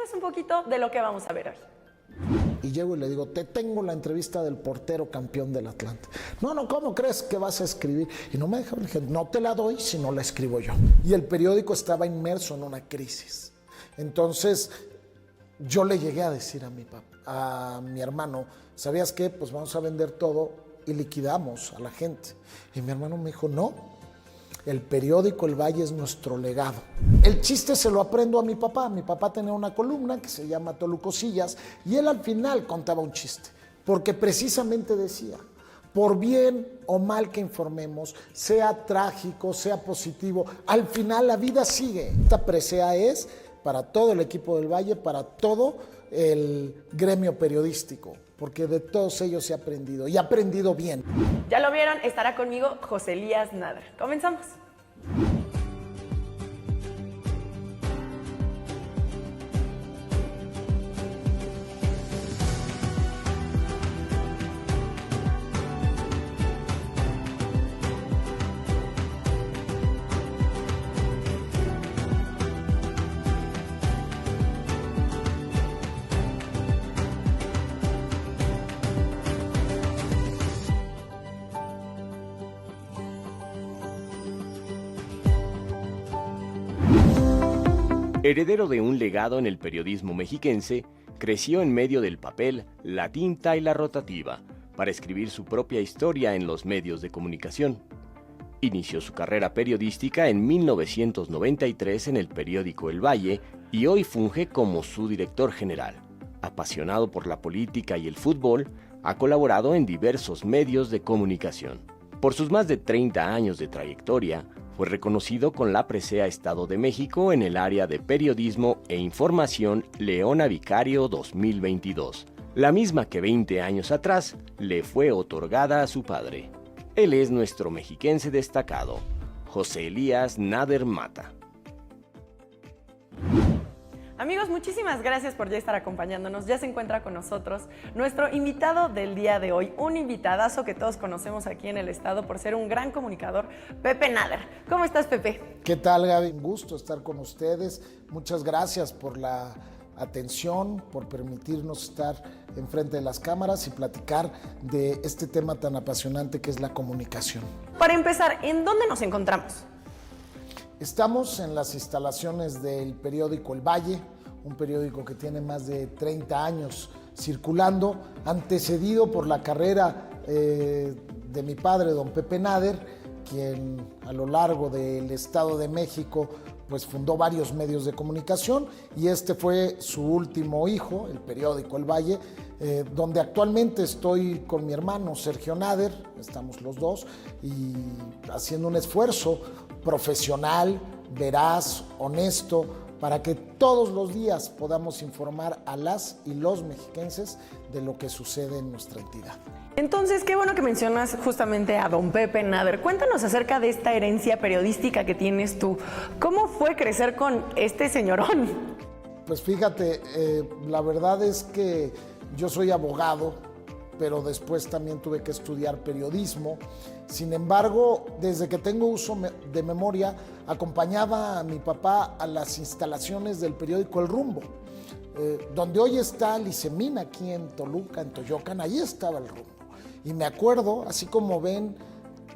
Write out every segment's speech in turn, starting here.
Cuéntanos un poquito de lo que vamos a ver hoy. Y llego y le digo, te tengo la entrevista del portero campeón del Atlante. No, ¿cómo crees que vas a escribir? Y no me dejaron, le dije, no te la doy si no la escribo yo. Y el periódico estaba inmerso en una crisis. Entonces, yo le llegué a decir a mi hermano, ¿sabías qué? Pues vamos a vender todo y liquidamos a la gente. Y mi hermano me dijo, no. El periódico El Valle es nuestro legado. El chiste se lo aprendo a mi papá. Mi papá tenía una columna que se llama Tolucosillas y él al final contaba un chiste, porque precisamente decía, por bien o mal que informemos, sea trágico, sea positivo, al final la vida sigue. Esta presea es para todo el equipo del Valle, para todo el gremio periodístico, porque de todos ellos he aprendido, y he aprendido bien. Ya lo vieron, estará conmigo José Elías Nader. Comenzamos. Heredero de un legado en el periodismo mexiquense, creció en medio del papel, la tinta y la rotativa, para escribir su propia historia en los medios de comunicación. Inició su carrera periodística en 1993 en el periódico El Valle y hoy funge como su director general. Apasionado por la política y el fútbol, ha colaborado en diversos medios de comunicación. Por sus más de 30 años de trayectoria, fue reconocido con la presea Estado de México en el área de periodismo e información Leona Vicario 2022, la misma que 20 años atrás le fue otorgada a su padre. Él es nuestro mexiquense destacado, José Elías Nader Mata. Amigos, muchísimas gracias por ya estar acompañándonos. Ya se encuentra con nosotros nuestro invitado del día de hoy, un invitadazo que todos conocemos aquí en el estado por ser un gran comunicador, Pepe Nader. ¿Cómo estás, Pepe? ¿Qué tal, Gaby? Un gusto estar con ustedes. Muchas gracias por la atención, por permitirnos estar enfrente de las cámaras y platicar de este tema tan apasionante que es la comunicación. Para empezar, ¿en dónde nos encontramos? Estamos en las instalaciones del periódico El Valle, un periódico que tiene más de 30 años circulando, antecedido por la carrera de mi padre, don Pepe Nader, quien a lo largo del Estado de México pues fundó varios medios de comunicación, y este fue su último hijo, el periódico El Valle, donde actualmente estoy con mi hermano Sergio Nader, estamos los dos, y haciendo un esfuerzo profesional, veraz, honesto, para que todos los días podamos informar a las y los mexiquenses de lo que sucede en nuestra entidad. Entonces, qué bueno que mencionas justamente a don Pepe Nader. Cuéntanos acerca de esta herencia periodística que tienes tú. ¿Cómo fue crecer con este señorón? Pues fíjate, la verdad es que yo soy abogado, pero después también tuve que estudiar periodismo. Sin embargo, desde que tengo uso de memoria, acompañaba a mi papá a las instalaciones del periódico El Rumbo, donde hoy está Licemina, aquí en Toluca, en Toyocan, ahí estaba El Rumbo. Y me acuerdo, así como ven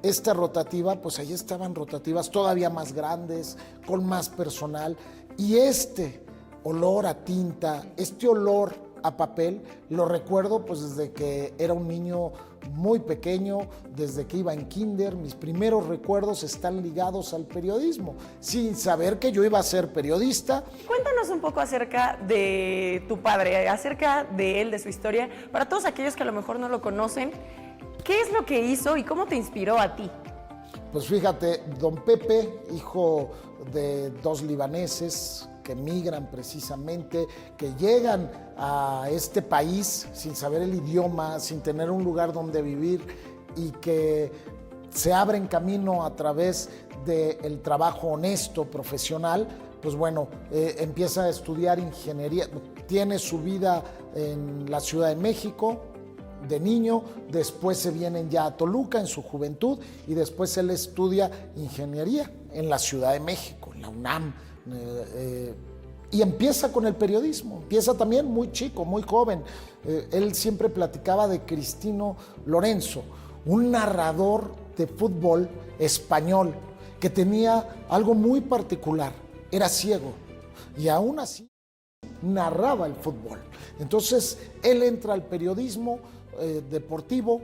esta rotativa, pues ahí estaban rotativas todavía más grandes, con más personal, y este olor a tinta, este olor a papel, lo recuerdo pues desde que era un niño muy pequeño, desde que iba en kinder. Mis primeros recuerdos están ligados al periodismo, sin saber que yo iba a ser periodista. Cuéntanos un poco acerca de tu padre, acerca de él, de su historia, para todos aquellos que a lo mejor no lo conocen. ¿Qué es lo que hizo y cómo te inspiró a ti? Pues fíjate, don Pepe, hijo de dos libaneses que migran precisamente, que llegan a este país sin saber el idioma, sin tener un lugar donde vivir, y que se abren camino a través del trabajo honesto, profesional. Pues bueno, empieza a estudiar ingeniería, tiene su vida en la Ciudad de México de niño, después se vienen ya a Toluca en su juventud, y después él estudia ingeniería en la Ciudad de México, en la UNAM, Y empieza con el periodismo, empieza también muy chico, muy joven. Él siempre platicaba de Cristino Lorenzo, un narrador de fútbol español que tenía algo muy particular, era ciego y aún así narraba el fútbol. Entonces él entra al periodismo deportivo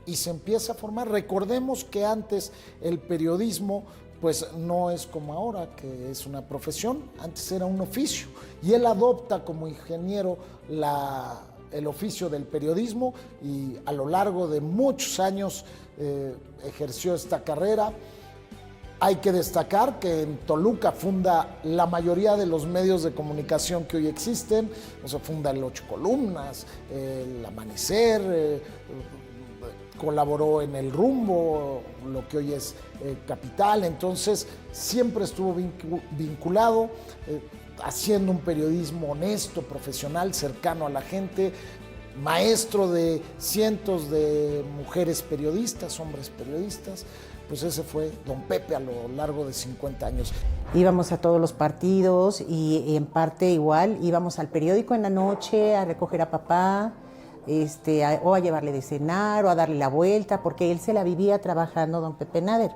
y se empieza a formar. Recordemos que antes el periodismo pues no es como ahora, que es una profesión, antes era un oficio, y él adopta como ingeniero el oficio del periodismo y a lo largo de muchos años ejerció esta carrera. Hay que destacar que en Toluca funda la mayoría de los medios de comunicación que hoy existen, o sea, funda el Ocho Columnas, el Amanecer, colaboró en El Rumbo, lo que hoy es Capital, entonces siempre estuvo vinculado, haciendo un periodismo honesto, profesional, cercano a la gente, maestro de cientos de mujeres periodistas, hombres periodistas. Pues ese fue don Pepe a lo largo de 50 años. Íbamos a todos los partidos y en parte igual íbamos al periódico en la noche a recoger a papá, o a llevarle de cenar o a darle la vuelta, porque él se la vivía trabajando, don Pepe Nader.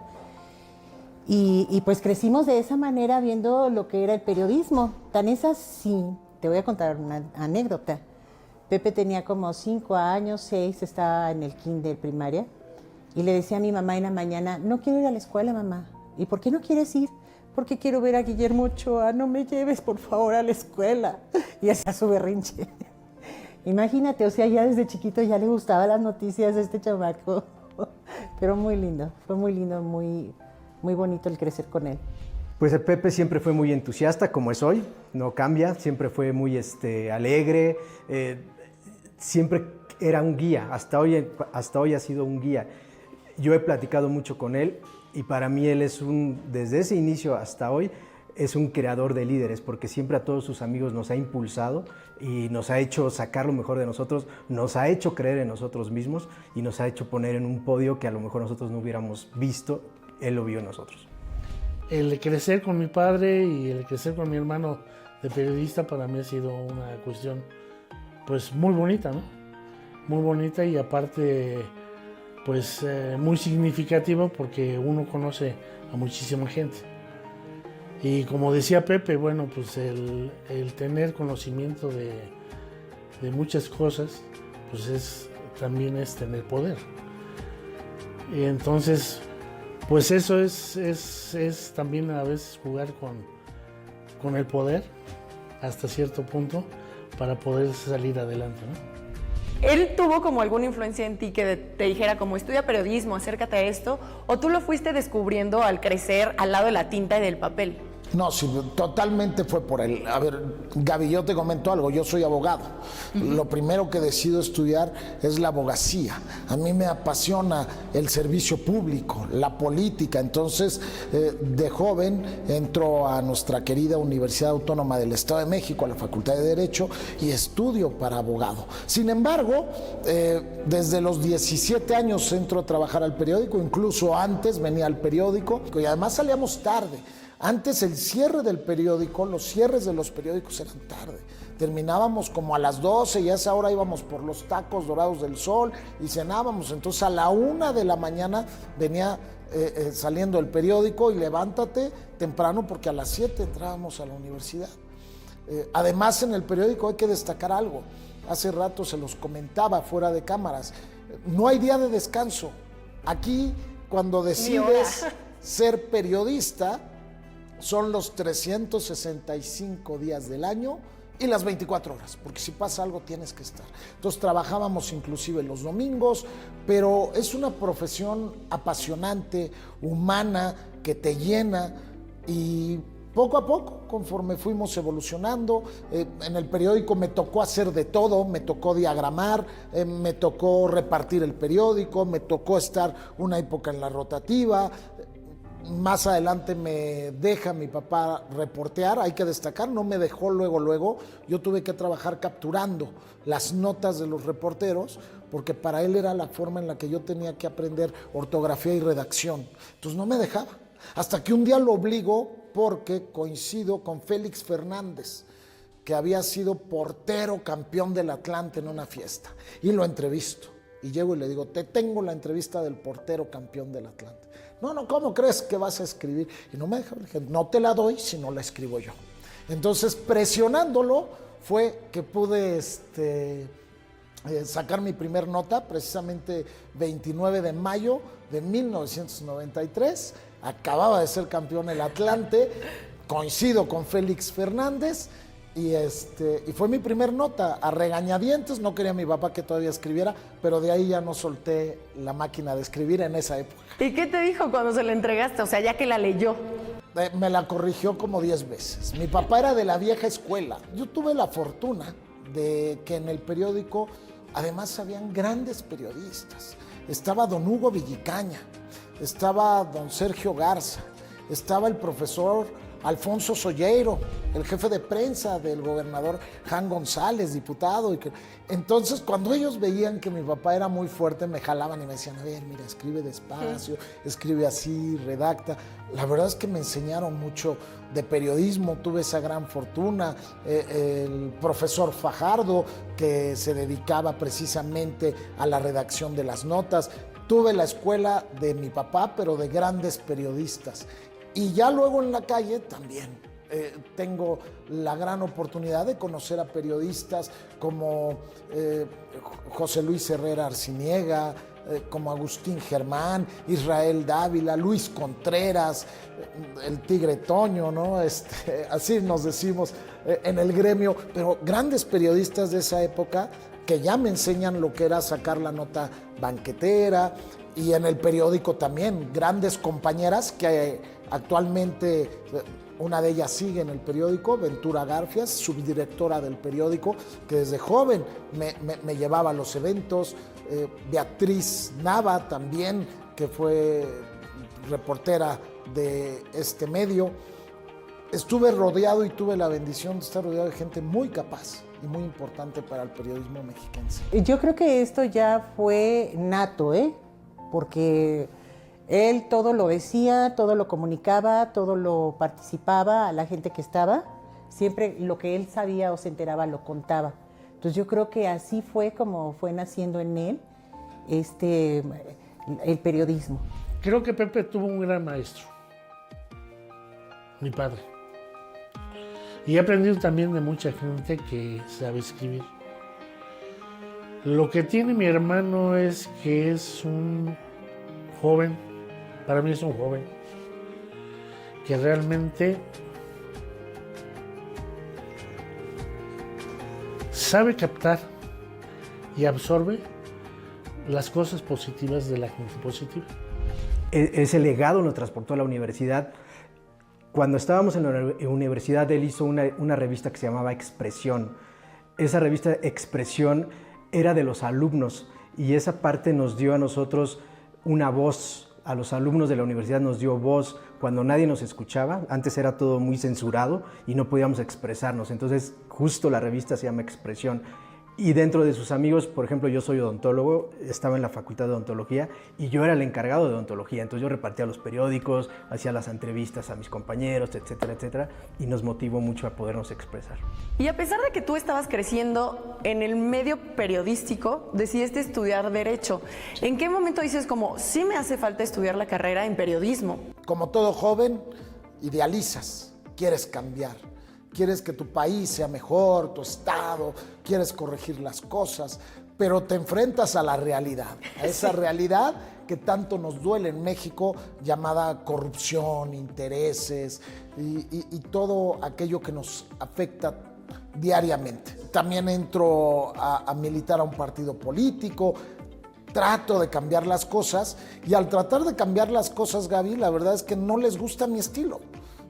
Y pues crecimos de esa manera viendo lo que era el periodismo. Tan es así, te voy a contar una anécdota. Pepe tenía como 5 años, 6, estaba en el kinder primaria, y le decía a mi mamá en la mañana, no quiero ir a la escuela, mamá. ¿Y por qué no quieres ir? Porque quiero ver a Guillermo Ochoa, no me lleves por favor a la escuela. Y hacía su berrinche. Imagínate, o sea, ya desde chiquito ya le gustaban las noticias de este chamaco. Pero muy lindo, fue muy lindo, muy bonito el crecer con él. Pues el Pepe siempre fue muy entusiasta, como es hoy, no cambia, siempre fue muy alegre, siempre era un guía, hasta hoy ha sido un guía. Yo he platicado mucho con él y para mí él es desde ese inicio hasta hoy, es un creador de líderes, porque siempre a todos sus amigos nos ha impulsado y nos ha hecho sacar lo mejor de nosotros, nos ha hecho creer en nosotros mismos y nos ha hecho poner en un podio que a lo mejor nosotros no hubiéramos visto, él lo vio en nosotros. El crecer con mi padre y el crecer con mi hermano de periodista para mí ha sido una cuestión pues muy bonita, ¿no? Muy bonita y aparte pues muy significativa porque uno conoce a muchísima gente. Y como decía Pepe, bueno, pues el tener conocimiento de muchas cosas, pues también es tener poder. Y entonces, pues eso es también a veces jugar con el poder hasta cierto punto para poder salir adelante, ¿no? ¿Él tuvo como alguna influencia en ti que te dijera como estudia periodismo, acércate a esto? ¿O tú lo fuiste descubriendo al crecer al lado de la tinta y del papel? No, sí, totalmente fue por él. A ver, Gaby, yo te comento algo, yo soy abogado. Lo primero que decido estudiar es la abogacía. A mí me apasiona el servicio público, la política. Entonces, de joven entro a nuestra querida Universidad Autónoma del Estado de México, a la Facultad de Derecho, y estudio para abogado. Sin embargo, desde los 17 años entro a trabajar al periódico, incluso antes venía al periódico, y además salíamos tarde. Antes el cierre del periódico, los cierres de los periódicos eran tarde. Terminábamos como a las 12 y a esa hora íbamos por los tacos dorados del Sol y cenábamos. Entonces a la 1 de la mañana venía saliendo el periódico y levántate temprano porque a las 7 entrábamos a la universidad. Además en el periódico hay que destacar algo. Hace rato se los comentaba fuera de cámaras. No hay día de descanso. Aquí cuando decides ser periodista son los 365 días del año y las 24 horas, porque si pasa algo tienes que estar. Entonces trabajábamos inclusive los domingos, pero es una profesión apasionante, humana, que te llena y poco a poco, conforme fuimos evolucionando, en el periódico me tocó hacer de todo, me tocó diagramar, me tocó repartir el periódico, me tocó estar una época en la rotativa. Más adelante me deja mi papá reportear, hay que destacar, no me dejó luego, yo tuve que trabajar capturando las notas de los reporteros, porque para él era la forma en la que yo tenía que aprender ortografía y redacción. Entonces no me dejaba, hasta que un día lo obligo porque coincido con Félix Fernández, que había sido portero campeón del Atlante en una fiesta. Y lo entrevisto. Y llego y le digo, te tengo la entrevista del portero campeón del Atlante. No, ¿cómo crees que vas a escribir? Y no me deja, le dije, no te la doy si no la escribo yo. Entonces, presionándolo, fue que pude sacar mi primer nota, precisamente 29 de mayo de 1993. Acababa de ser campeón el Atlante, coincido con Félix Fernández, y fue mi primer nota, a regañadientes. No quería mi papá que todavía escribiera, pero de ahí ya no solté la máquina de escribir en esa época. ¿Y qué te dijo cuando se la entregaste? O sea, ya que la leyó. Me la corrigió como 10 veces. Mi papá era de la vieja escuela. Yo tuve la fortuna de que en el periódico, además, habían grandes periodistas. Estaba don Hugo Villicaña, estaba don Sergio Garza, estaba el profesor Alfonso Solleiro, el jefe de prensa del gobernador Jan González, diputado. Entonces, cuando ellos veían que mi papá era muy fuerte, me jalaban y me decían, a ver, mira, escribe despacio, escribe así, redacta. La verdad es que me enseñaron mucho de periodismo, tuve esa gran fortuna. El profesor Fajardo, que se dedicaba precisamente a la redacción de las notas. Tuve la escuela de mi papá, pero de grandes periodistas. Y ya luego en la calle también tengo la gran oportunidad de conocer a periodistas como José Luis Herrera Arciniega, como Agustín Germán, Israel Dávila, Luis Contreras, el Tigre Toño, ¿no? Así nos decimos en el gremio, pero grandes periodistas de esa época que ya me enseñan lo que era sacar la nota banquetera. Y en el periódico también, grandes compañeras que actualmente una de ellas sigue en el periódico, Ventura Garfias, subdirectora del periódico, que desde joven me llevaba a los eventos. Beatriz Nava también, que fue reportera de este medio. Estuve rodeado y tuve la bendición de estar rodeado de gente muy capaz y muy importante para el periodismo mexiquense. Yo creo que esto ya fue nato, porque él todo lo decía, todo lo comunicaba, todo lo participaba a la gente que estaba. Siempre lo que él sabía o se enteraba lo contaba. Entonces yo creo que así fue como fue naciendo en él el periodismo. Creo que Pepe tuvo un gran maestro, mi padre. Y he aprendido también de mucha gente que sabe escribir. Lo que tiene mi hermano es que es un joven, para mí es un joven, que realmente sabe captar y absorbe las cosas positivas de la gente positiva. Ese legado nos transportó a la universidad. Cuando estábamos en la universidad, él hizo una revista que se llamaba Expresión. Esa revista Expresión era de los alumnos y esa parte nos dio a nosotros una voz. A los alumnos de la universidad nos dio voz cuando nadie nos escuchaba. Antes era todo muy censurado y no podíamos expresarnos. Entonces, justo la revista se llama Expresión. Y dentro de sus amigos, por ejemplo, yo soy odontólogo, estaba en la facultad de odontología y yo era el encargado de odontología. Entonces yo repartía los periódicos, hacía las entrevistas a mis compañeros, etcétera, etcétera, y nos motivó mucho a podernos expresar. Y a pesar de que tú estabas creciendo en el medio periodístico, decidiste estudiar Derecho. ¿En qué momento dices como, sí me hace falta estudiar la carrera en periodismo? Como todo joven, idealizas, quieres cambiar. Quieres que tu país sea mejor, tu estado, quieres corregir las cosas, pero te enfrentas a la realidad, a esa realidad que tanto nos duele en México, llamada corrupción, intereses y todo aquello que nos afecta diariamente. También entro a militar a un partido político, trato de cambiar las cosas y al tratar de cambiar las cosas, Gaby, la verdad es que no les gusta mi estilo.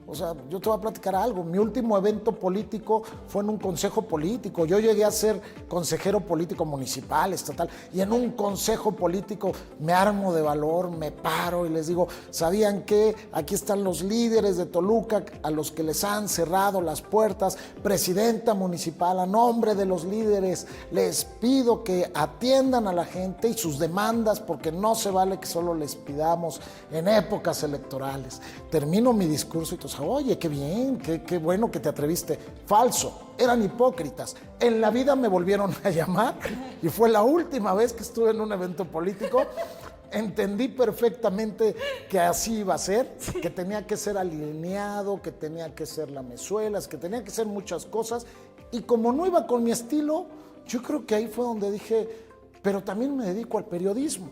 O sea, yo te voy a platicar algo. Mi último evento político fue en un consejo político. Yo llegué a ser consejero político municipal, estatal, y en un consejo político me armo de valor, me paro y les digo, ¿sabían qué? Aquí están los líderes de Toluca a los que les han cerrado las puertas. Presidenta municipal, a nombre de los líderes, les pido que atiendan a la gente y sus demandas, porque no se vale que solo les pidamos en épocas electorales. Termino mi discurso y todos, sea, oye, qué bien, qué bueno que te atreviste. Falso, eran hipócritas. En la vida me volvieron a llamar y fue la última vez que estuve en un evento político. Entendí perfectamente que así iba a ser, que tenía que ser alineado, que tenía que ser lamezuelas, que tenía que ser muchas cosas. Y como no iba con mi estilo, yo creo que ahí fue donde dije, pero también me dedico al periodismo.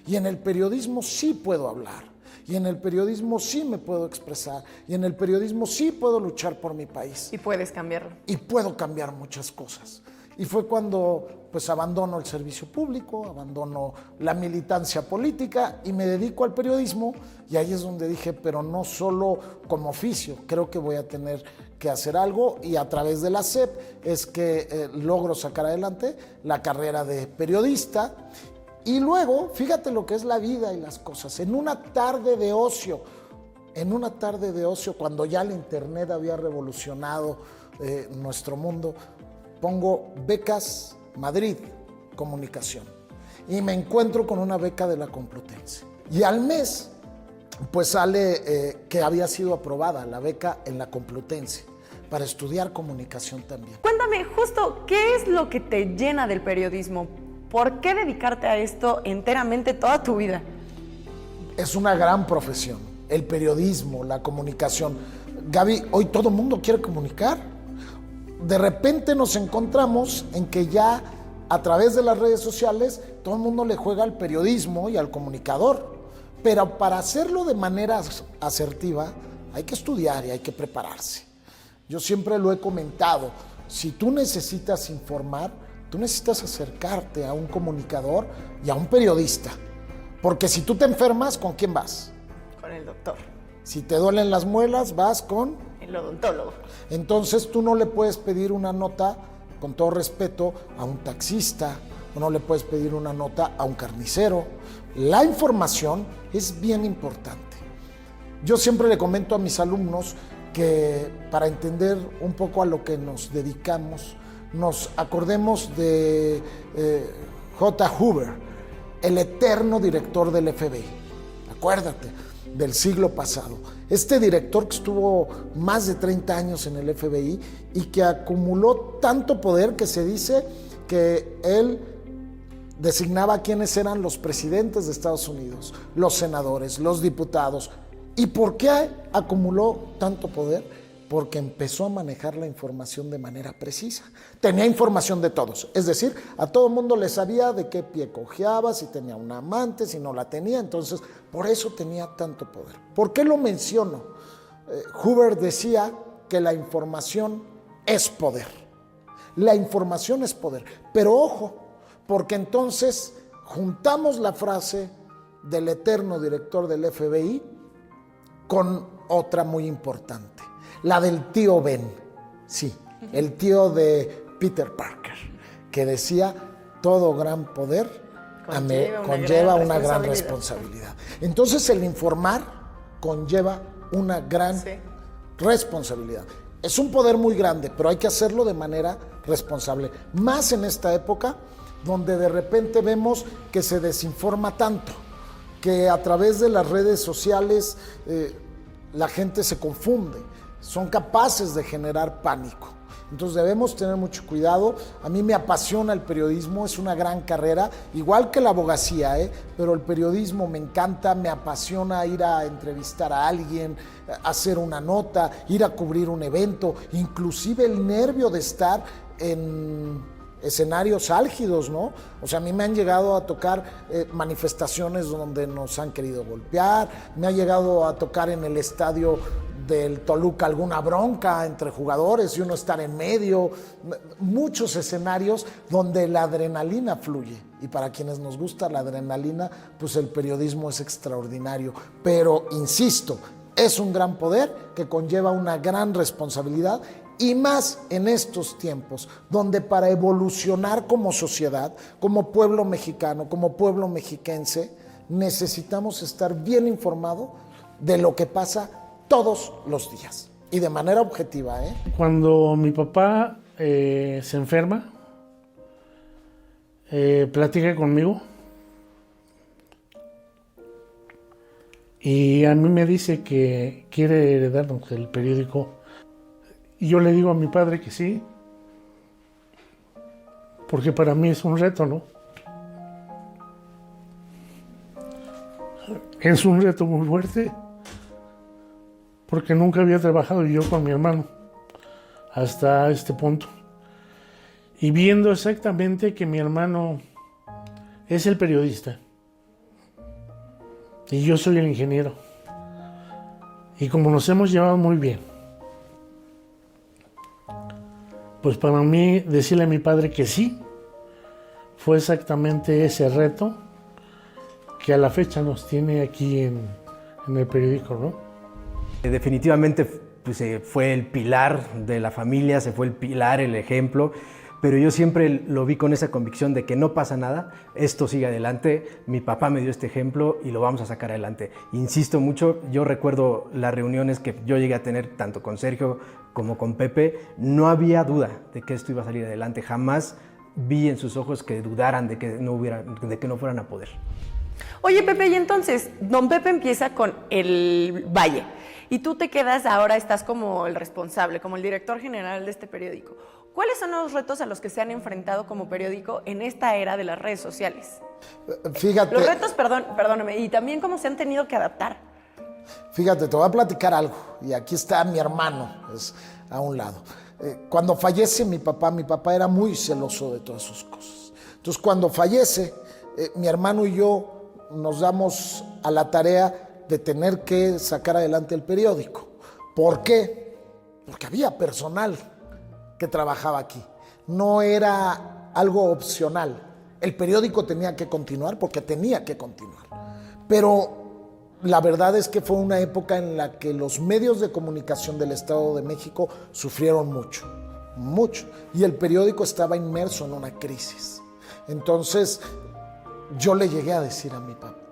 Y en el periodismo sí puedo hablar. Y en el periodismo sí me puedo expresar. Y en el periodismo sí puedo luchar por mi país. Y puedes cambiarlo. Y puedo cambiar muchas cosas. Y fue cuando pues abandono el servicio público, abandono la militancia política y me dedico al periodismo. Y ahí es donde dije, pero no solo como oficio, creo que voy a tener que hacer algo. Y a través de la SEP es que logro sacar adelante la carrera de periodista. Y luego, fíjate lo que es la vida y las cosas. En una tarde de ocio, cuando ya el internet había revolucionado nuestro mundo, pongo becas Madrid Comunicación y me encuentro con una beca de la Complutense. Y al mes, pues sale que había sido aprobada la beca en la Complutense para estudiar comunicación también. Cuéntame justo, ¿qué es lo que te llena del periodismo? ¿Por qué dedicarte a esto enteramente toda tu vida? Es una gran profesión, el periodismo, la comunicación. Gaby, hoy todo el mundo quiere comunicar. De repente nos encontramos en que ya a través de las redes sociales todo el mundo le juega al periodismo y al comunicador. Pero para hacerlo de manera asertiva hay que estudiar y hay que prepararse. Yo siempre lo he comentado, si tú necesitas informar, tú necesitas acercarte a un comunicador y a un periodista. Porque si tú te enfermas, ¿con quién vas? Con el doctor. Si te duelen las muelas, vas con el odontólogo. Entonces tú no le puedes pedir una nota, con todo respeto, a un taxista, o no le puedes pedir una nota a un carnicero. La información es bien importante. Yo siempre le comento a mis alumnos que para entender un poco a lo que nos dedicamos, nos acordemos de J. Hoover, el eterno director del FBI. Acuérdate, del siglo pasado. Este director que estuvo más de 30 años en el FBI y que acumuló tanto poder que se dice que él designaba quiénes eran los presidentes de Estados Unidos, los senadores, los diputados. ¿Y por qué acumuló tanto poder? Porque empezó a manejar la información de manera precisa. Tenía información de todos, es decir, a todo el mundo le sabía de qué pie cojeaba, si tenía un amante, si no la tenía, entonces por eso tenía tanto poder. ¿Por qué lo menciono? Hoover decía que la información es poder. La información es poder, pero ojo, porque entonces juntamos la frase del eterno director del FBI con otra muy importante, la del tío Ben, sí, el tío de Peter Parker, que decía, todo gran poder conlleva una gran responsabilidad. Entonces el informar conlleva una gran responsabilidad. Es un poder muy grande, pero hay que hacerlo de manera responsable, más en esta época donde de repente vemos que se desinforma tanto, que a través de las redes sociales la gente se confunde, son capaces de generar pánico. Entonces debemos tener mucho cuidado. A mí me apasiona el periodismo, es una gran carrera, igual que la abogacía, pero el periodismo me encanta, me apasiona ir a entrevistar a alguien, hacer una nota, ir a cubrir un evento, inclusive el nervio de estar en escenarios álgidos, ¿no? O sea, a mí me han llegado a tocar manifestaciones donde nos han querido golpear, me ha llegado a tocar en el estadio del Toluca alguna bronca entre jugadores y uno estar en medio, muchos escenarios donde la adrenalina fluye. Y para quienes nos gusta la adrenalina, pues el periodismo es extraordinario. Pero, insisto, es un gran poder que conlleva una gran responsabilidad. Y más en estos tiempos, donde para evolucionar como sociedad, como pueblo mexicano, como pueblo mexiquense, necesitamos estar bien informados de lo que pasa todos los días y de manera objetiva. Cuando mi papá se enferma, platica conmigo y a mí me dice que quiere heredarnos el periódico. Y yo le digo a mi padre que sí, porque para mí es un reto, ¿no? Es un reto muy fuerte, porque nunca había trabajado yo con mi hermano hasta este punto. Y viendo exactamente que mi hermano es el periodista y yo soy el ingeniero. Y como nos hemos llevado muy bien, pues para mí decirle a mi padre que sí, fue exactamente ese reto que a la fecha nos tiene aquí en el periódico, ¿no? Definitivamente pues, fue el pilar de la familia, se fue el pilar, el ejemplo, pero yo siempre lo vi con esa convicción de que no pasa nada, esto sigue adelante, mi papá me dio este ejemplo y lo vamos a sacar adelante. Insisto mucho, yo recuerdo las reuniones que yo llegué a tener tanto con Sergio como con Pepe, no había duda de que esto iba a salir adelante, jamás vi en sus ojos que dudaran de que no fueran a poder. Oye, Pepe, y entonces, don Pepe empieza con el Valle y tú te quedas, ahora estás como el responsable, como el director general de este periódico. ¿Cuáles son los retos a los que se han enfrentado como periódico en esta era de las redes sociales? Fíjate. Los retos, perdóname, y también cómo se han tenido que adaptar. Fíjate, te voy a platicar algo, y aquí está mi hermano, es a un lado. Cuando fallece mi papá era muy celoso de todas sus cosas. Entonces, cuando fallece, mi hermano y yo nos damos a la tarea de tener que sacar adelante el periódico. ¿Por qué? Porque había personal que trabajaba aquí. No era algo opcional. El periódico tenía que continuar porque tenía que continuar. Pero la verdad es que fue una época en la que los medios de comunicación del Estado de México sufrieron mucho, mucho. Y el periódico estaba inmerso en una crisis. Entonces, yo le llegué a decir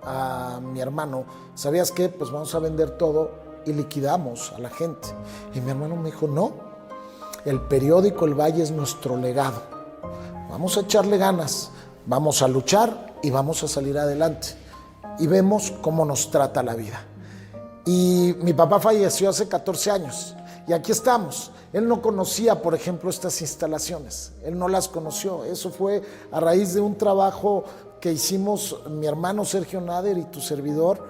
a mi hermano, ¿sabías qué? Pues vamos a vender todo y liquidamos a la gente. Y mi hermano me dijo, no, el periódico El Valle es nuestro legado. Vamos a echarle ganas, vamos a luchar y vamos a salir adelante. Y vemos cómo nos trata la vida. Y mi papá falleció hace 14 años y aquí estamos. Él no conocía, por ejemplo, estas instalaciones. Él no las conoció. Eso fue a raíz de un trabajo que hicimos mi hermano Sergio Nader y tu servidor,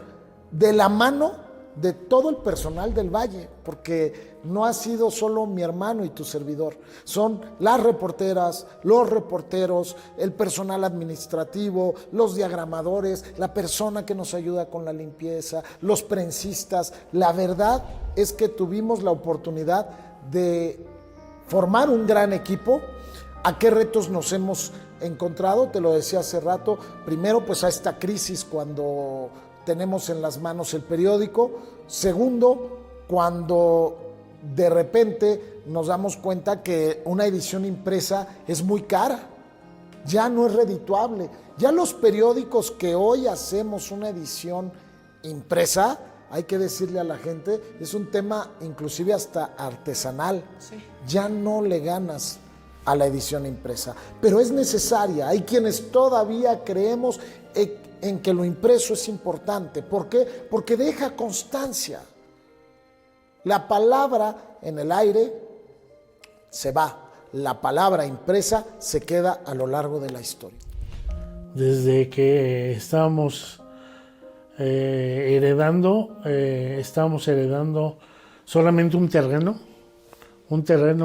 de la mano de todo el personal del Valle, porque no ha sido solo mi hermano y tu servidor, son las reporteras, los reporteros, el personal administrativo, los diagramadores, la persona que nos ayuda con la limpieza, los prensistas. La verdad es que tuvimos la oportunidad de formar un gran equipo. ¿A qué retos nos hemos encontrado? Te lo decía hace rato. Primero, pues a esta crisis cuando tenemos en las manos el periódico. Segundo, cuando de repente nos damos cuenta que una edición impresa es muy cara, ya no es redituable. Ya los periódicos que hoy hacemos una edición impresa, hay que decirle a la gente, es un tema inclusive hasta artesanal. Sí. Ya no le ganas a la edición impresa, pero es necesaria. Hay quienes todavía creemos en que lo impreso es importante. ¿Por qué? Porque deja constancia. La palabra en el aire se va, la palabra impresa se queda a lo largo de la historia. Desde que estábamos heredando solamente un terreno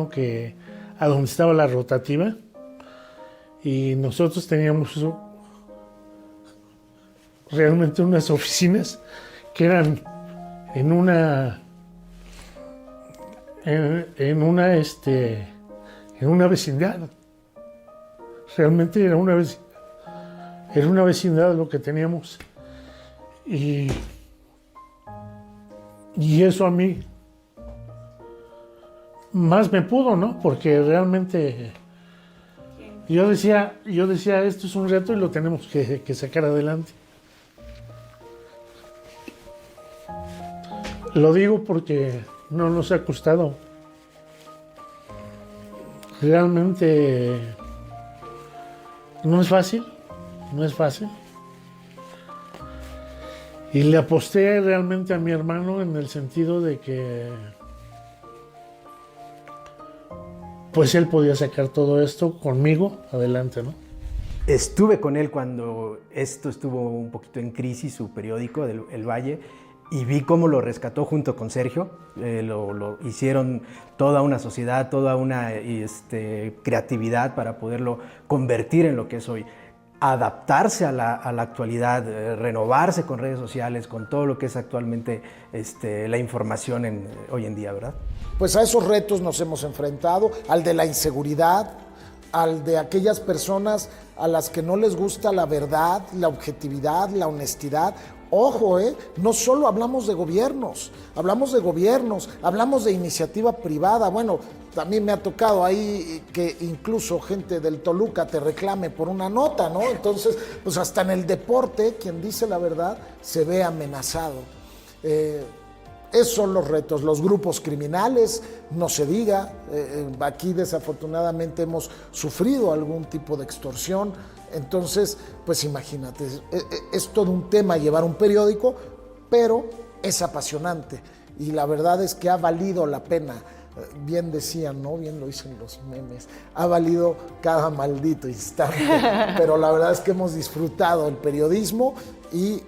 que a donde estaba la rotativa, y nosotros teníamos realmente unas oficinas que eran en una vecindad. Realmente era una vecindad lo que teníamos, y eso a mí más me pudo, ¿no? Porque realmente yo decía, esto es un reto y lo tenemos que sacar adelante. Lo digo porque no nos ha costado. Realmente no es fácil. Y le aposté realmente a mi hermano en el sentido de que pues él podía sacar todo esto conmigo adelante, ¿no? Estuve con él cuando esto estuvo un poquito en crisis, su periódico, El Valle, y vi cómo lo rescató junto con Sergio. Lo hicieron toda una sociedad, toda una creatividad para poderlo convertir en lo que es hoy. Adaptarse a la actualidad, renovarse con redes sociales, con todo lo que es actualmente la información hoy en día, ¿verdad? Pues a esos retos nos hemos enfrentado, al de la inseguridad, al de aquellas personas a las que no les gusta la verdad, la objetividad, la honestidad. Ojo, no solo hablamos de gobiernos, hablamos de iniciativa privada. Bueno, también me ha tocado ahí que incluso gente del Toluca te reclame por una nota, ¿no? Entonces, pues hasta en el deporte, quien dice la verdad se ve amenazado. Esos son los retos, los grupos criminales, no se diga, aquí desafortunadamente hemos sufrido algún tipo de extorsión, entonces, pues imagínate, es todo un tema llevar un periódico, pero es apasionante y la verdad es que ha valido la pena, bien decían, ¿no? Bien lo dicen los memes, ha valido cada maldito instante, pero la verdad es que hemos disfrutado el periodismo y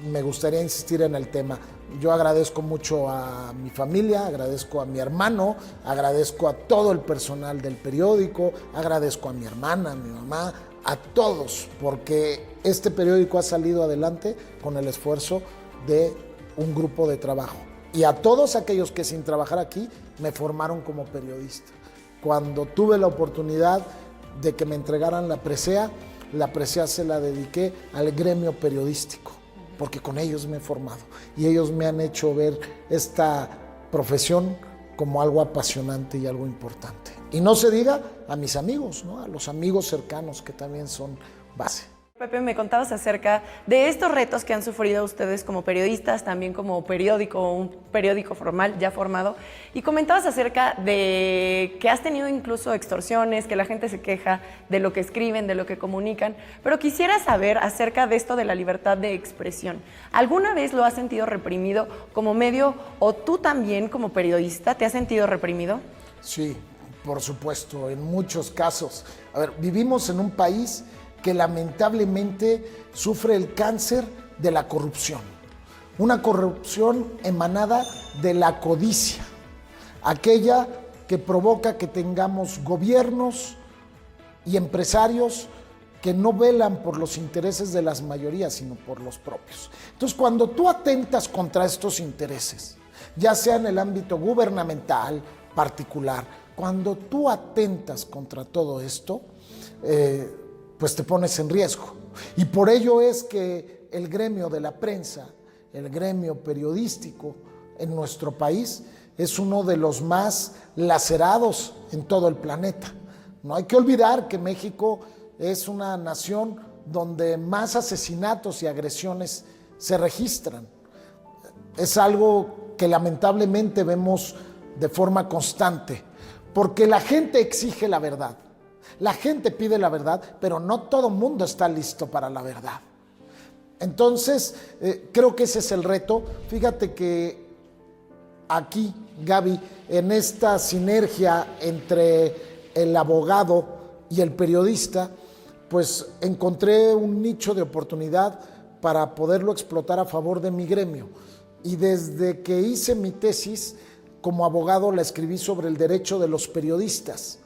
me gustaría insistir en el tema. Yo agradezco mucho a mi familia, agradezco a mi hermano, agradezco a todo el personal del periódico, agradezco a mi hermana, a mi mamá, a todos, porque este periódico ha salido adelante con el esfuerzo de un grupo de trabajo. Y a todos aquellos que sin trabajar aquí me formaron como periodista. Cuando tuve la oportunidad de que me entregaran la presea se la dediqué al gremio periodístico, porque con ellos me he formado y ellos me han hecho ver esta profesión como algo apasionante y algo importante. Y no se diga a mis amigos, ¿no? A los amigos cercanos que también son base. Pepe, me contabas acerca de estos retos que han sufrido ustedes como periodistas, también como periódico, un periódico formal ya formado, y comentabas acerca de que has tenido incluso extorsiones, que la gente se queja de lo que escriben, de lo que comunican, pero quisiera saber acerca de esto de la libertad de expresión. ¿Alguna vez lo has sentido reprimido como medio o tú también como periodista te has sentido reprimido? Sí, por supuesto, en muchos casos. A ver, vivimos en un país que lamentablemente sufre el cáncer de la corrupción. Una corrupción emanada de la codicia, aquella que provoca que tengamos gobiernos y empresarios que no velan por los intereses de las mayorías, sino por los propios. Entonces, cuando tú atentas contra estos intereses, ya sea en el ámbito gubernamental, particular, cuando tú atentas contra todo esto, pues te pones en riesgo. Y por ello es que el gremio de la prensa, el gremio periodístico en nuestro país es uno de los más lacerados en todo el planeta. No hay que olvidar que México es una nación donde más asesinatos y agresiones se registran. Es algo que lamentablemente vemos de forma constante, porque la gente exige la verdad. La gente pide la verdad, pero no todo el mundo está listo para la verdad. Entonces, creo que ese es el reto. Fíjate que aquí, Gaby, en esta sinergia entre el abogado y el periodista, pues encontré un nicho de oportunidad para poderlo explotar a favor de mi gremio. Y desde que hice mi tesis como abogado la escribí sobre el derecho de los periodistas.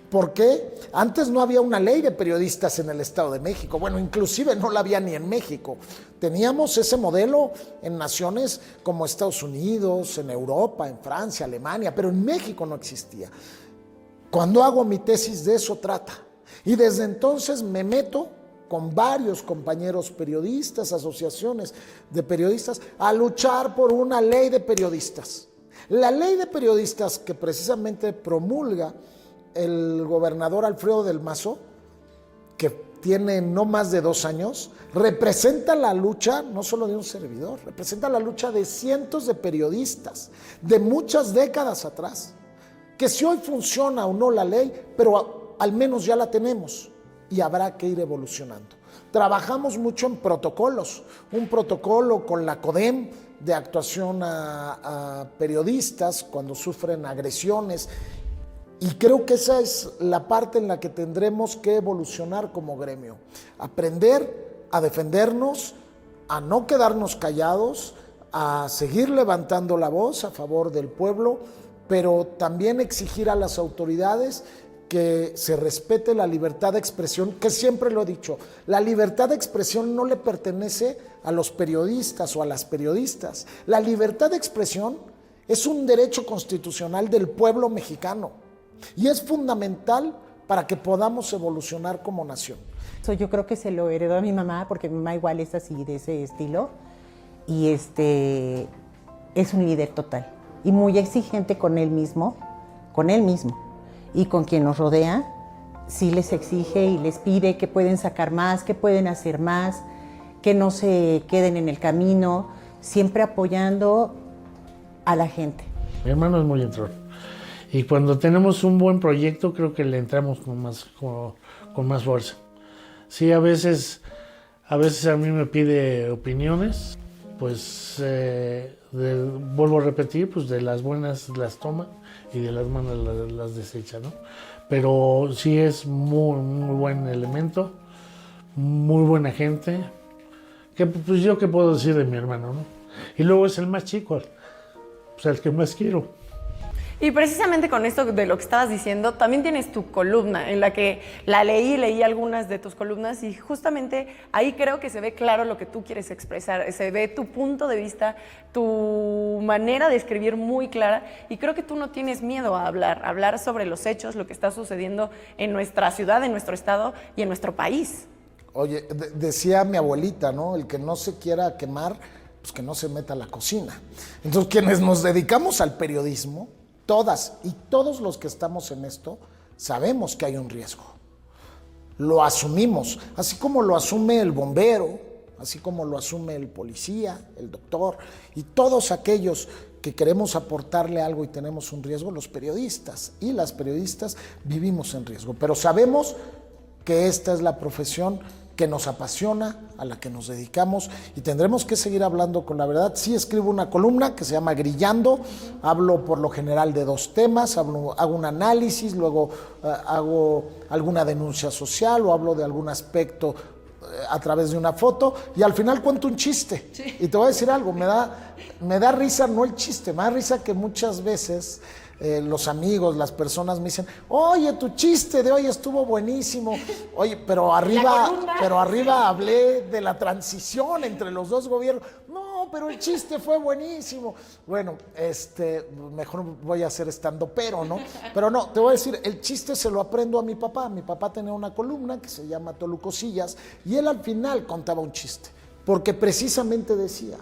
¿Por qué? Antes no había una ley de periodistas en el Estado de México. Bueno, inclusive no la había ni en México. Teníamos ese modelo en naciones como Estados Unidos, en Europa, en Francia, Alemania, pero en México no existía. Cuando hago mi tesis de eso trata. Y desde entonces me meto con varios compañeros periodistas, asociaciones de periodistas, a luchar por una ley de periodistas. La ley de periodistas que precisamente promulga el gobernador Alfredo del Mazo, que tiene no más de 2 años, representa la lucha no solo de un servidor, representa la lucha de cientos de periodistas de muchas décadas atrás, que si hoy funciona o no la ley, pero al menos ya la tenemos y habrá que ir evolucionando. Trabajamos mucho en protocolos, un protocolo con la CODEM de actuación a periodistas cuando sufren agresiones. Y creo que esa es la parte en la que tendremos que evolucionar como gremio. Aprender a defendernos, a no quedarnos callados, a seguir levantando la voz a favor del pueblo, pero también exigir a las autoridades que se respete la libertad de expresión, que siempre lo he dicho, la libertad de expresión no le pertenece a los periodistas o a las periodistas. La libertad de expresión es un derecho constitucional del pueblo mexicano. Y es fundamental para que podamos evolucionar como nación. Yo creo que se lo heredó a mi mamá, porque mi mamá igual es así, de ese estilo. Y es un líder total. Y muy exigente con él mismo. Y con quien nos rodea, sí les exige y les pide que pueden sacar más, que pueden hacer más, que no se queden en el camino, siempre apoyando a la gente. Mi hermano es muy entrón. Y cuando tenemos un buen proyecto, creo que le entramos con más fuerza. Sí, a veces a mí me pide opiniones, pues vuelvo a repetir, pues de las buenas las toma y de las malas las desecha, ¿no? Pero sí es muy, muy buen elemento, muy buena gente. Que, pues yo qué puedo decir de mi hermano, ¿no? Y luego es el más chico, o sea, el que más quiero. Y precisamente con esto de lo que estabas diciendo, también tienes tu columna en la que leí algunas de tus columnas y justamente ahí creo que se ve claro lo que tú quieres expresar, se ve tu punto de vista, tu manera de escribir muy clara y creo que tú no tienes miedo a hablar sobre los hechos, lo que está sucediendo en nuestra ciudad, en nuestro estado y en nuestro país. Oye, decía mi abuelita, ¿no? El que no se quiera quemar, pues que no se meta a la cocina. Entonces, quienes nos dedicamos al periodismo, todas y todos los que estamos en esto, sabemos que hay un riesgo. Lo asumimos, así como lo asume el bombero, así como lo asume el policía, el doctor y todos aquellos que queremos aportarle algo y tenemos un riesgo, los periodistas y las periodistas vivimos en riesgo. Pero sabemos que esta es la profesión que nos apasiona, a la que nos dedicamos y tendremos que seguir hablando con la verdad. Sí escribo una columna que se llama Grillando, hablo por lo general de dos temas, hago un análisis, luego hago alguna denuncia social o hablo de algún aspecto a través de una foto y al final cuento un chiste. Sí. Y te voy a decir algo, me da risa, no el chiste, me da risa que muchas veces los amigos, las personas me dicen, oye, tu chiste de hoy estuvo buenísimo. Oye, pero arriba hablé de la transición entre los dos gobiernos. No, pero el chiste fue buenísimo. Bueno, mejor voy a hacer estandopero, ¿no? Pero no, te voy a decir, el chiste se lo aprendo a mi papá. Mi papá tenía una columna que se llama Tolucosillas y él al final contaba un chiste, porque precisamente decía,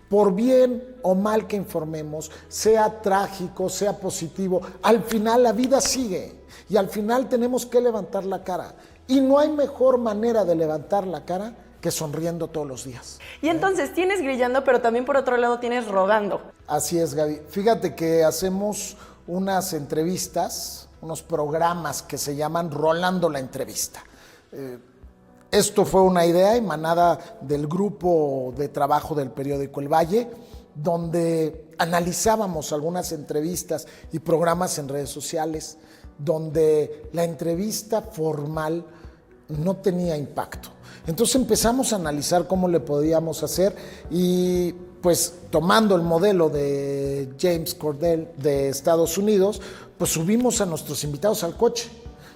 por bien o mal que informemos, sea trágico, sea positivo, al final la vida sigue y al final tenemos que levantar la cara. Y no hay mejor manera de levantar la cara que sonriendo todos los días. Y entonces tienes Grillando, pero también por otro lado tienes Rodando. Así es, Gaby. Fíjate que hacemos unas entrevistas, unos programas que se llaman Rolando la Entrevista. Esto fue una idea emanada del grupo de trabajo del periódico El Valle, donde analizábamos algunas entrevistas y programas en redes sociales, donde la entrevista formal no tenía impacto. Entonces empezamos a analizar cómo le podíamos hacer y pues tomando el modelo de James Cordell de Estados Unidos, pues subimos a nuestros invitados al coche.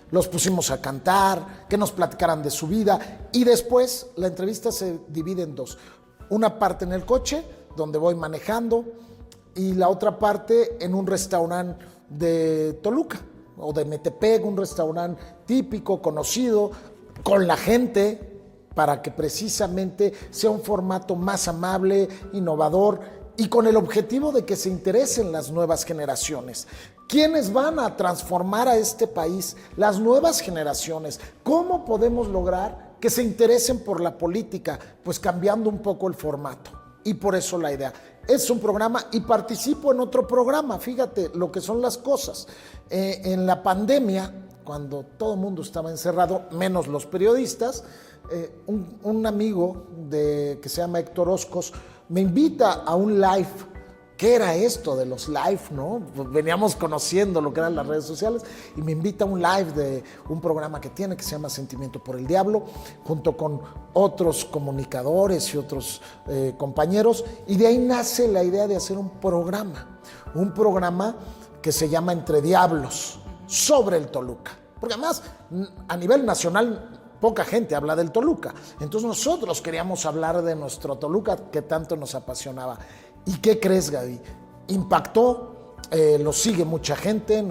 Los pusimos a cantar, que nos platicaran de su vida y después la entrevista se divide en dos. Una parte en el coche, donde voy manejando, y la otra parte en un restaurante de Toluca o de Metepec, un restaurante típico, conocido, con la gente, para que precisamente sea un formato más amable, innovador y con el objetivo de que se interesen las nuevas generaciones. ¿Quiénes van a transformar a este país? Las nuevas generaciones. ¿Cómo podemos lograr que se interesen por la política? Pues cambiando un poco el formato. Y por eso la idea. Es un programa y participo en otro programa. Fíjate lo que son las cosas. En la pandemia, cuando todo el mundo estaba encerrado, menos los periodistas, un amigo que se llama Héctor Oscos me invita a un live. ¿Qué era esto de los live, no? Veníamos conociendo lo que eran las redes sociales y me invita a un live de un programa que tiene que se llama Sentimiento por el Diablo, junto con otros comunicadores y otros compañeros, y de ahí nace la idea de hacer un programa que se llama Entre Diablos, sobre el Toluca. Porque además, a nivel nacional, poca gente habla del Toluca. Entonces nosotros queríamos hablar de nuestro Toluca que tanto nos apasionaba. ¿Y qué crees, Gaby? Impactó, nos sigue mucha gente.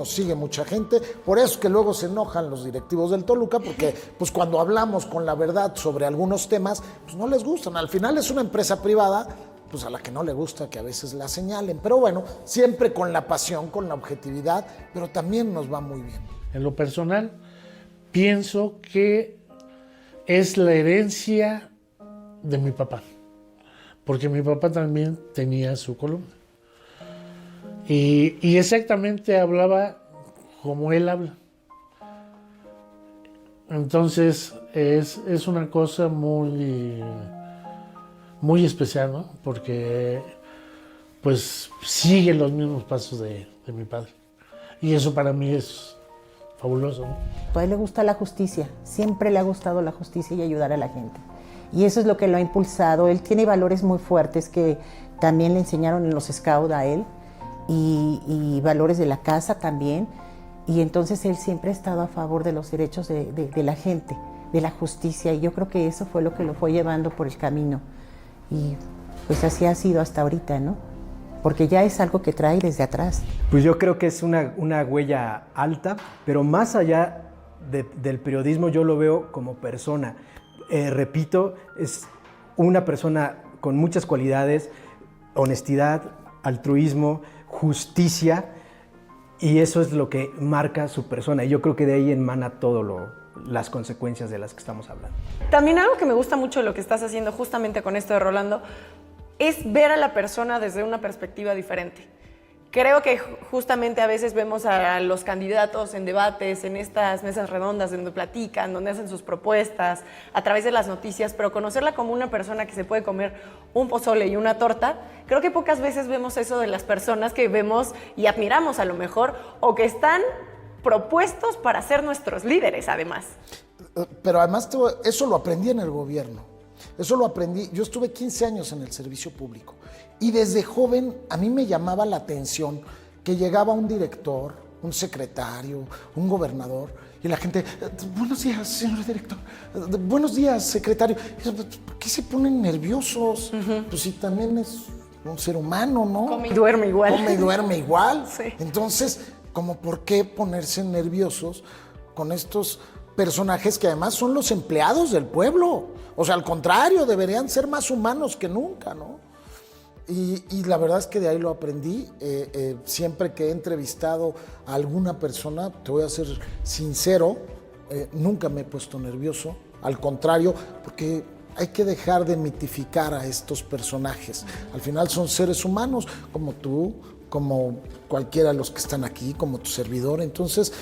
Por eso que luego se enojan los directivos del Toluca, porque pues cuando hablamos con la verdad sobre algunos temas, pues no les gustan. Al final es una empresa privada, pues a la que no le gusta que a veces la señalen. Pero bueno, siempre con la pasión, con la objetividad, pero también nos va muy bien. En lo personal, pienso que es la herencia de mi papá. Porque mi papá también tenía su columna. Y exactamente hablaba como él habla. Entonces es una cosa muy, muy especial, ¿no? Porque pues sigue los mismos pasos de mi padre. Y eso para mí es fabuloso, ¿no? A él le gusta la justicia, siempre le ha gustado la justicia y ayudar a la gente. Y eso es lo que lo ha impulsado. Él tiene valores muy fuertes que también le enseñaron en los Scouts a él, y valores de la casa también. Y entonces él siempre ha estado a favor de los derechos de la gente, de la justicia. Y yo creo que eso fue lo que lo fue llevando por el camino. Y pues así ha sido hasta ahorita, ¿no? Porque ya es algo que trae desde atrás. Pues yo creo que es una huella alta, pero más allá del periodismo yo lo veo como persona. Repito, es una persona con muchas cualidades: honestidad, altruismo, justicia, y eso es lo que marca su persona. Y yo creo que de ahí emana todo las consecuencias de las que estamos hablando. También algo que me gusta mucho de lo que estás haciendo justamente con esto de Rolando es ver a la persona desde una perspectiva diferente. Creo que justamente a veces vemos a los candidatos en debates, en estas mesas redondas donde platican, donde hacen sus propuestas, a través de las noticias, pero conocerla como una persona que se puede comer un pozole y una torta, creo que pocas veces vemos eso de las personas que vemos y admiramos a lo mejor, o que están propuestos para ser nuestros líderes además. Pero además eso lo aprendí en el gobierno. Eso lo aprendí. Yo estuve 15 años en el servicio público y desde joven a mí me llamaba la atención que llegaba un director, un secretario, un gobernador y la gente: buenos días, señor director, buenos días, secretario. ¿Por qué se ponen nerviosos? Pues si también es un ser humano, ¿no? Come y duerme igual. Come y duerme igual. Sí. Entonces, ¿cómo por qué ponerse nerviosos con estos personajes que además son los empleados del pueblo? O sea, al contrario, deberían ser más humanos que nunca, ¿no? Y la verdad es que de ahí lo aprendí. Siempre que he entrevistado a alguna persona, te voy a ser sincero, nunca me he puesto nervioso. Al contrario, porque hay que dejar de mitificar a estos personajes. Al final son seres humanos, como tú, como cualquiera de los que están aquí, como tu servidor. Entonces,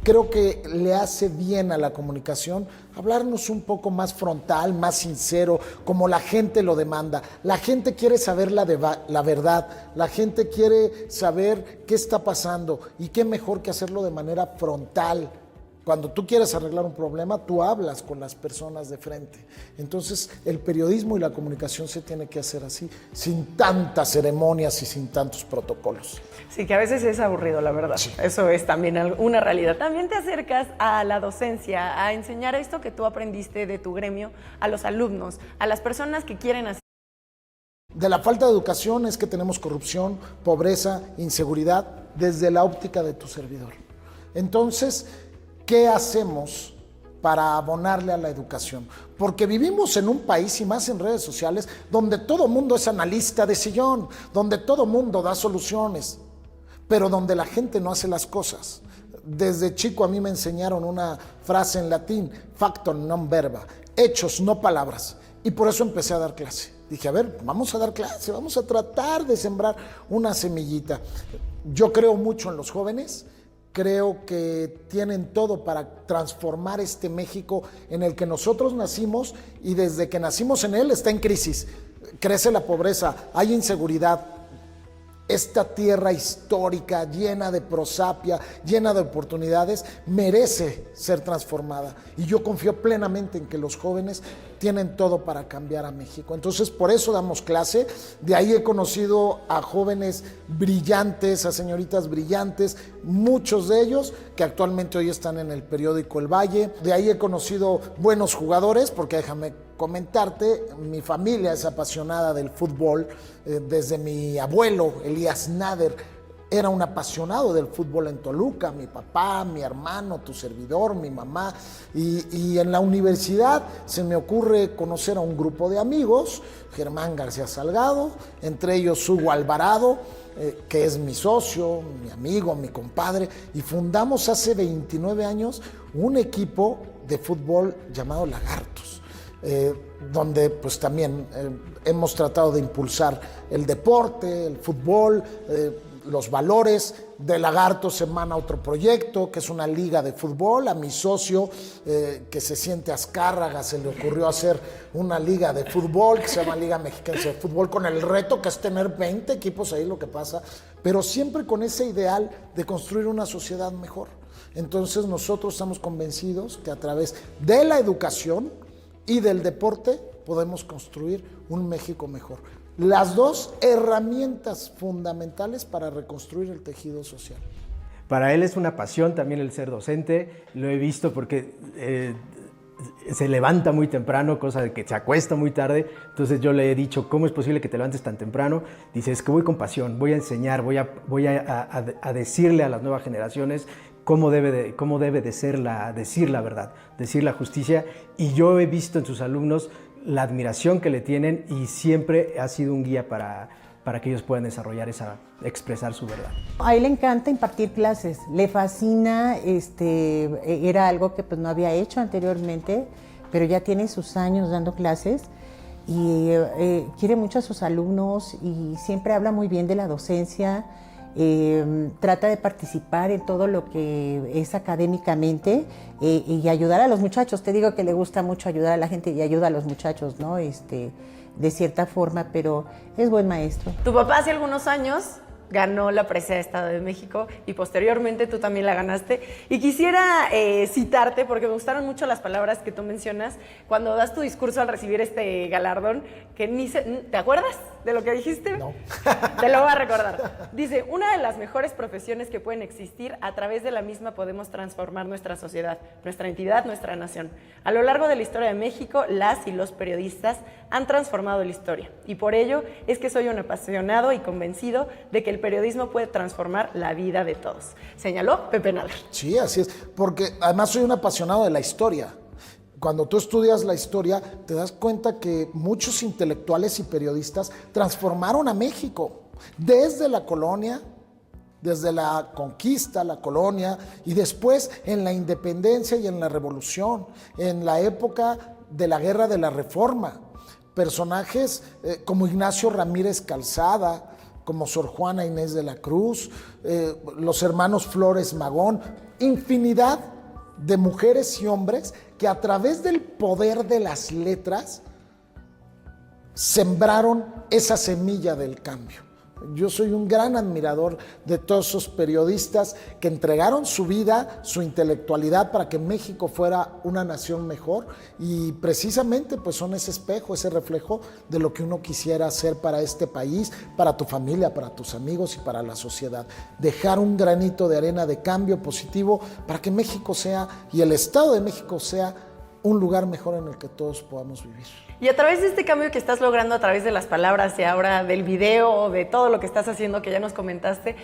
creo que le hace bien a la comunicación hablarnos un poco más frontal, más sincero, como la gente lo demanda. La gente quiere saber la verdad, la gente quiere saber qué está pasando y qué mejor que hacerlo de manera frontal. Cuando tú quieres arreglar un problema, tú hablas con las personas de frente. Entonces, el periodismo y la comunicación se tiene que hacer así, sin tantas ceremonias y sin tantos protocolos. Sí, que a veces es aburrido, la verdad. Sí. Eso es también una realidad. También te acercas a la docencia, a enseñar esto que tú aprendiste de tu gremio a los alumnos, a las personas que quieren hacer. De la falta de educación es que tenemos corrupción, pobreza, inseguridad, desde la óptica de tu servidor. Entonces, ¿qué hacemos para abonarle a la educación? Porque vivimos en un país, y más en redes sociales, donde todo mundo es analista de sillón, donde todo mundo da soluciones, pero donde la gente no hace las cosas. Desde chico a mí me enseñaron una frase en latín: factum non verba, hechos, no palabras. Y por eso empecé a dar clase. Dije, a ver, vamos a dar clase, vamos a tratar de sembrar una semillita. Yo creo mucho en los jóvenes creo que tienen todo para transformar este México en el que nosotros nacimos y desde que nacimos en él está en crisis. Crece la pobreza, hay inseguridad. Esta tierra histórica, llena de prosapia, llena de oportunidades, merece ser transformada. Y yo confío plenamente en que los jóvenes tienen todo para cambiar a México. Entonces, por eso damos clase. De ahí he conocido a jóvenes brillantes, a señoritas brillantes, muchos de ellos que actualmente hoy están en el periódico El Valle. De ahí he conocido buenos jugadores, porque déjame comentarte, mi familia es apasionada del fútbol. Desde mi abuelo, Elías Nader, era un apasionado del fútbol en Toluca, mi papá, mi hermano, tu servidor, mi mamá. Y en la universidad se me ocurre conocer a un grupo de amigos, Germán García Salgado, entre ellos Hugo Alvarado, que es mi socio, mi amigo, mi compadre, y fundamos hace 29 años un equipo de fútbol llamado Lagartos. Donde pues también hemos tratado de impulsar el deporte, el fútbol, los valores. De Lagartos emana otro proyecto que es una liga de fútbol. A mi socio que se siente Azcárraga se le ocurrió hacer una liga de fútbol que se llama Liga Mexiquense de Fútbol, con el reto que es tener 20 equipos, ahí lo que pasa, pero siempre con ese ideal de construir una sociedad mejor. Entonces nosotros estamos convencidos que a través de la educación y del deporte podemos construir un México mejor. Las dos herramientas fundamentales para reconstruir el tejido social. Para él es una pasión también el ser docente, lo he visto porque se levanta muy temprano, cosa de que se acuesta muy tarde. Entonces yo le he dicho, ¿cómo es posible que te levantes tan temprano? Dice, es que voy con pasión, voy a enseñar, voy a decirle a las nuevas generaciones cómo debe de ser decir la verdad, decir la justicia. Y yo he visto en sus alumnos la admiración que le tienen y siempre ha sido un guía para que ellos puedan expresar su verdad. A él le encanta impartir clases, le fascina, era algo que pues no había hecho anteriormente, pero ya tiene sus años dando clases y quiere mucho a sus alumnos y siempre habla muy bien de la docencia. Trata de participar en todo lo que es académicamente y ayudar a los muchachos. Te digo que le gusta mucho ayudar a la gente y ayuda a los muchachos, ¿no? De cierta forma, pero es buen maestro. Tu papá hace algunos años ganó la presea de Estado de México y posteriormente tú también la ganaste. Y quisiera citarte porque me gustaron mucho las palabras que tú mencionas cuando das tu discurso al recibir este galardón, que ¿te acuerdas de lo que dijiste? No. Te lo voy a recordar. Dice, una de las mejores profesiones que pueden existir, a través de la misma podemos transformar nuestra sociedad, nuestra entidad, nuestra nación. A lo largo de la historia de México, las y los periodistas han transformado la historia y por ello es que soy un apasionado y convencido de que el periodismo puede transformar la vida de todos, señaló Pepe Nader. Sí, así es, porque además soy un apasionado de la historia. Cuando tú estudias la historia, te das cuenta que muchos intelectuales y periodistas transformaron a México desde la colonia, desde la conquista, la colonia, y después en la independencia y en la revolución, en la época de la Guerra de la Reforma. Personajes como Ignacio Ramírez Calzada, como Sor Juana Inés de la Cruz, los hermanos Flores Magón, infinidad de mujeres y hombres que a través del poder de las letras sembraron esa semilla del cambio. Yo soy un gran admirador de todos esos periodistas que entregaron su vida, su intelectualidad para que México fuera una nación mejor y precisamente pues son ese espejo, ese reflejo de lo que uno quisiera hacer para este país, para tu familia, para tus amigos y para la sociedad. Dejar un granito de arena de cambio positivo para que México sea y el Estado de México sea un lugar mejor en el que todos podamos vivir. Y a través de este cambio que estás logrando, a través de las palabras y ahora del video, de todo lo que estás haciendo, que ya nos comentaste,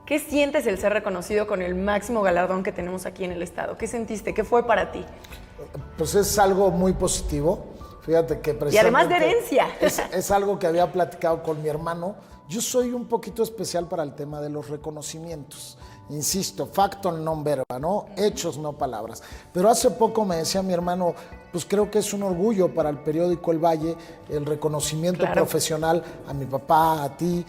¿qué sientes el ser reconocido con el máximo galardón que tenemos aquí en el Estado? ¿Qué sentiste? ¿Qué fue para ti? Pues es algo muy positivo. Fíjate que precisamente... Y además de herencia. Es algo que había platicado con mi hermano. Yo soy un poquito especial para el tema de los reconocimientos. Insisto, factum non verba, ¿no? Hechos, no palabras. Pero hace poco me decía mi hermano, pues creo que es un orgullo para el periódico El Valle el reconocimiento profesional a mi papá, a ti,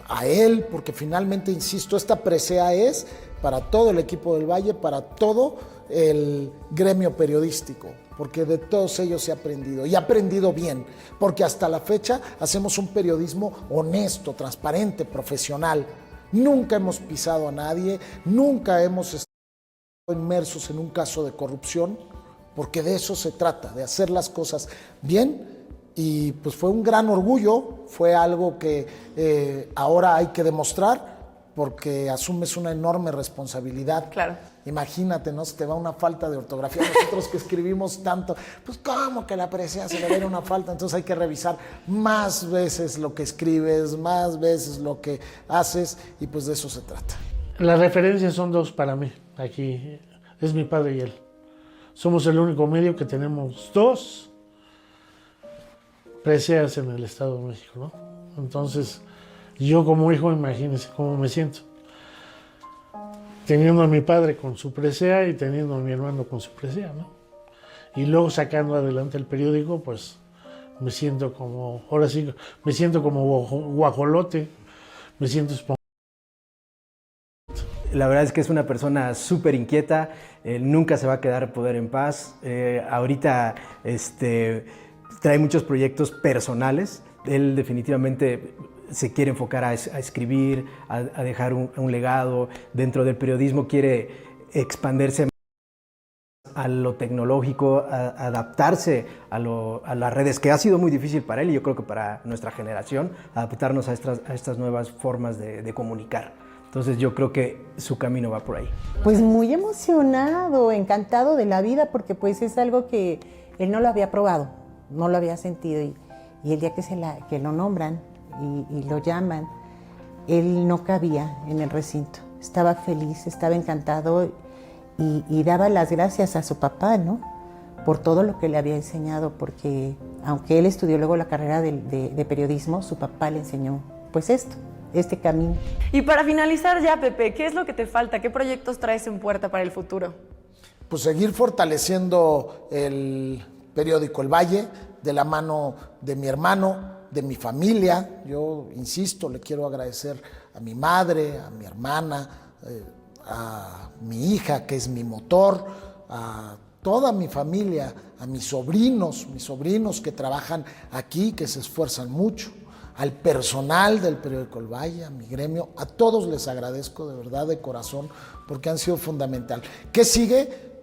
a él, porque finalmente, insisto, esta presea es para todo el equipo del Valle, para todo el gremio periodístico, porque de todos ellos he aprendido, y he aprendido bien, porque hasta la fecha hacemos un periodismo honesto, transparente, profesional. Nunca hemos pisado a nadie, nunca hemos estado inmersos en un caso de corrupción, porque de eso se trata, de hacer las cosas bien. Y pues fue un gran orgullo, fue algo que ahora hay que demostrar, porque asumes una enorme responsabilidad. Claro. Imagínate, ¿no? Se te va una falta de ortografía. Nosotros que escribimos tanto, pues ¿cómo que la presea se le va a ir una falta? Entonces hay que revisar más veces lo que escribes, más veces lo que haces, y pues de eso se trata. Las referencias son dos para mí. Aquí es mi padre y él. Somos el único medio que tenemos dos preseas en el Estado de México, ¿no? Entonces, yo como hijo, imagínense cómo me siento. Teniendo a mi padre con su presea y teniendo a mi hermano con su presea, ¿no? Y luego sacando adelante el periódico, pues me siento como, ahora sí, me siento como guajolote, me siento esponjoso. La verdad es que es una persona súper inquieta, nunca se va a quedar poder en paz. Ahorita trae muchos proyectos personales. Él definitivamente se quiere enfocar a escribir, a dejar un legado. Dentro del periodismo quiere expandirse a lo tecnológico, a adaptarse a las redes, que ha sido muy difícil para él y yo creo que para nuestra generación, adaptarnos a estas nuevas formas de comunicar. Entonces yo creo que su camino va por ahí. Pues muy emocionado, encantado de la vida, porque pues es algo que él no lo había probado, no lo había sentido, y el día que lo nombran y lo llaman, él no cabía en el recinto, estaba feliz, estaba encantado y daba las gracias a su papá, ¿no? Por todo lo que le había enseñado, porque aunque él estudió luego la carrera de periodismo, su papá le enseñó pues este camino. Y para finalizar ya, Pepe, ¿qué es lo que te falta? ¿Qué proyectos traes en puerta para el futuro? Pues seguir fortaleciendo el periódico El Valle, de la mano de mi hermano, de mi familia. Yo, insisto, le quiero agradecer a mi madre, a mi hermana, a mi hija, que es mi motor, a toda mi familia, a mis sobrinos que trabajan aquí, que se esfuerzan mucho, al personal del periódico El Valle, a mi gremio, a todos les agradezco de verdad, de corazón, porque han sido fundamental. ¿Qué sigue?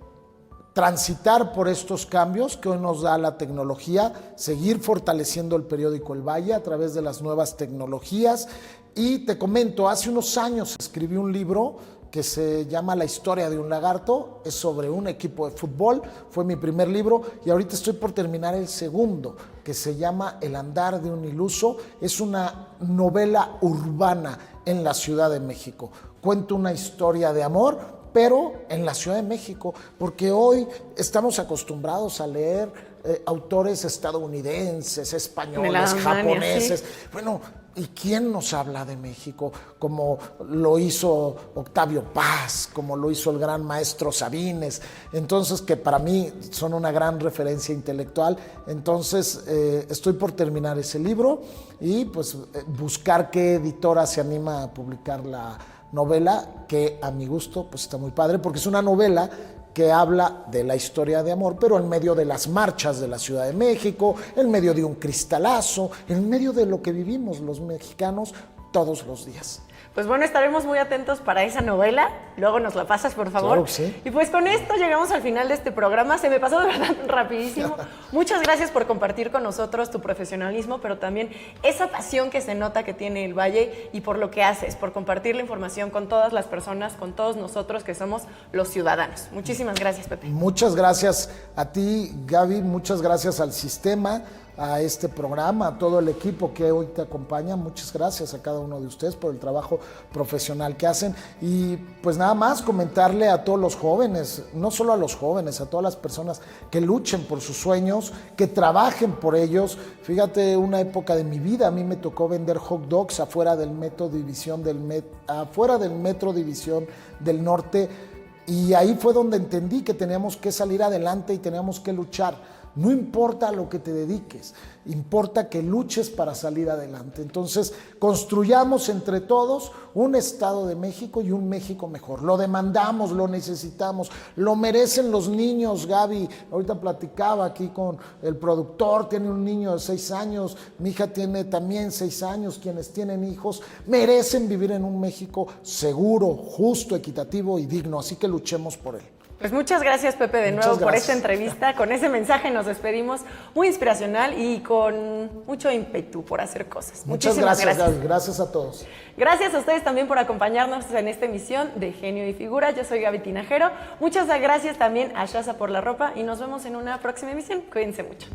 Transitar por estos cambios que hoy nos da la tecnología, seguir fortaleciendo el periódico El Valle a través de las nuevas tecnologías. Y te comento, hace unos años escribí un libro que se llama La historia de un lagarto, es sobre un equipo de fútbol, fue mi primer libro, y ahorita estoy por terminar el segundo, que se llama El andar de un iluso. Es una novela urbana en la Ciudad de México. Cuento una historia de amor, pero en la Ciudad de México, porque hoy estamos acostumbrados a leer autores estadounidenses, españoles, japoneses. Sí. Bueno, ¿y quién nos habla de México? Como lo hizo Octavio Paz, como lo hizo el gran maestro Sabines. Entonces, que para mí son una gran referencia intelectual. Entonces, estoy por terminar ese libro y pues buscar qué editora se anima a publicar la novela, que a mi gusto pues está muy padre, porque es una novela que habla de la historia de amor, pero en medio de las marchas de la Ciudad de México, en medio de un cristalazo, en medio de lo que vivimos los mexicanos todos los días. Pues bueno, estaremos muy atentos para esa novela. Luego nos la pasas, por favor. Claro que sí. Y pues con esto llegamos al final de este programa. Se me pasó de verdad rapidísimo. Muchas gracias por compartir con nosotros tu profesionalismo, pero también esa pasión que se nota que tiene el Valle y por lo que haces, por compartir la información con todas las personas, con todos nosotros que somos los ciudadanos. Muchísimas gracias, Pepe. Muchas gracias a ti, Gaby. Muchas gracias al sistema, a este programa, a todo el equipo que hoy te acompaña. Muchas gracias a cada uno de ustedes por el trabajo profesional que hacen. Y pues nada más comentarle a todos los jóvenes, no solo a los jóvenes, a todas las personas que luchen por sus sueños, que trabajen por ellos. Fíjate, una época de mi vida a mí me tocó vender hot dogs afuera del Metro División del Norte, y ahí fue donde entendí que teníamos que salir adelante y teníamos que luchar. No importa a lo que te dediques, importa que luches para salir adelante. Entonces, construyamos entre todos un Estado de México y un México mejor. Lo demandamos, lo necesitamos, lo merecen los niños. Gaby, ahorita platicaba aquí con el productor, tiene un niño de 6 años, mi hija tiene también 6 años, quienes tienen hijos merecen vivir en un México seguro, justo, equitativo y digno, así que luchemos por él. Pues muchas gracias, Pepe, de nuevo por esta entrevista. Con ese mensaje nos despedimos, muy inspiracional y con mucho ímpetu por hacer cosas. Muchas gracias, Gaby. Gracias a todos. Gracias a ustedes también por acompañarnos en esta emisión de Genio y Figura. Yo soy Gaby Tinajero. Muchas gracias también a Shaza por la ropa y nos vemos en una próxima emisión. Cuídense mucho.